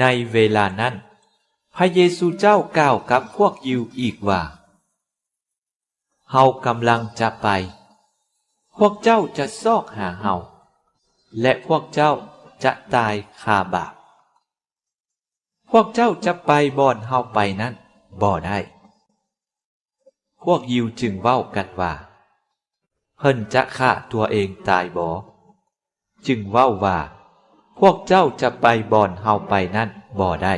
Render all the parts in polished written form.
ในเวลานั้นพระเยซูเจ้ากล่าวกับพวกยิวอีกว่าเฮากำลังจะไปพวกเจ้าจะซอกหาเฮาและพวกเจ้าจะตายคาบาปพวกเจ้าจะไปบ่อนเฮาไปนั้นบ่ได้พวกยิวจึงเว้ากันว่าเพิ่นจะฆ่าตัวเองตายบ่จึงเว้าว่าพวกเจ้าจะไปบ่อนเฮาไปนั้นบ่ได้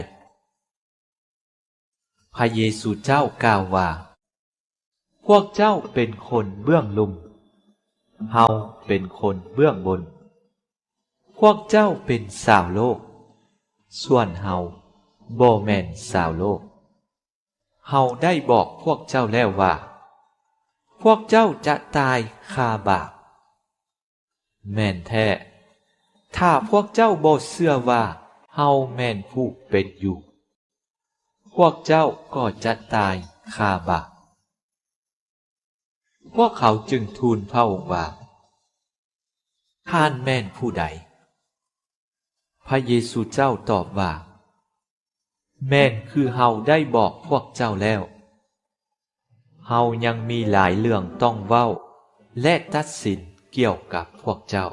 พระเยซูเจ้ากล่าวว่าพวกเจ้าเป็นคนเบื้องลุมเฮาเป็นคนเบื้องบนพวกเจ้าเป็นชาวโลกส่วนเฮาบ่แม่นชาวโลกเฮาได้บอกพวกเจ้าแล้วว่าพวกเจ้าจะตายคาบาปแม่นแท้ถ้าพวกเจ้าบ่เชื่อว่าเฮาแม่นผู้เป็นอยู่พวกเจ้าก็จะตายคาบาปพวกเขาจึงทูลพระองค์ว่าท่านแม่นผู้ใดพระเยซูเจ้าตอบว่าแม่นคือเฮาได้บอกพวกเจ้าแล้วเฮายังมีหลายเรื่องต้องเว้าและตัดสินเกี่ยวกับพวกเจ้า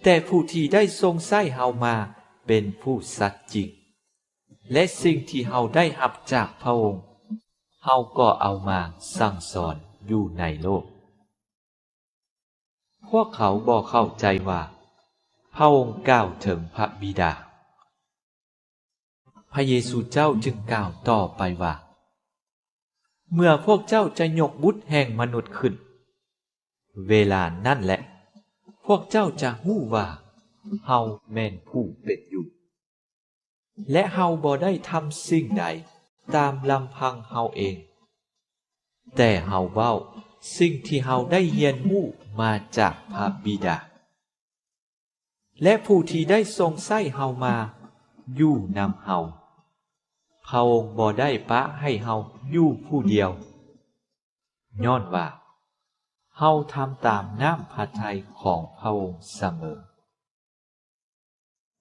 แต่ผู้ที่ได้ทรงใช้เฮามาเป็นผู้สัตย์จริงและสิ่งที่เฮาได้รับจากพระองค์เฮาก็เอามาสั่งสอนอยู่ในโลกพวกเขาบ่เข้าใจว่าพระองค์กล่าวถึงพระบิดาพระเยซูเจ้าจึงกล่าวต่อไปว่าเมื่อพวกเจ้าจะยกบุตรแห่งมนุษย์ขึ้นเวลานั่นแหละพวกเจ้าจะฮู้ว่าเฮาแม่นผู้เป็นอยู่และเฮาบ่ได้ทำสิ่งใดตามลำพังเฮาเองแต่เฮาเว้าสิ่งที่เฮาได้เรียนรู้มาจากพระบิดาและผู้ที่ได้ทรงใช้เฮามาอยู่นำเฮาพระองค์บ่ได้ปะให้เฮาอยู่ผู้เดียวย้อนว่าเฮาทำตามน้ำพระทัยของพระองค์เสมอ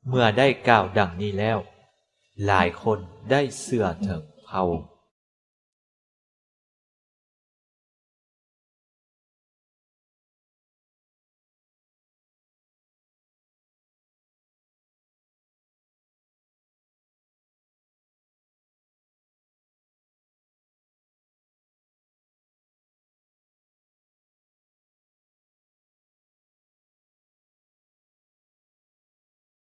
เมื่อได้กล่าวดังนี้แล้วหลายคนได้เชื่อถึงพระองค์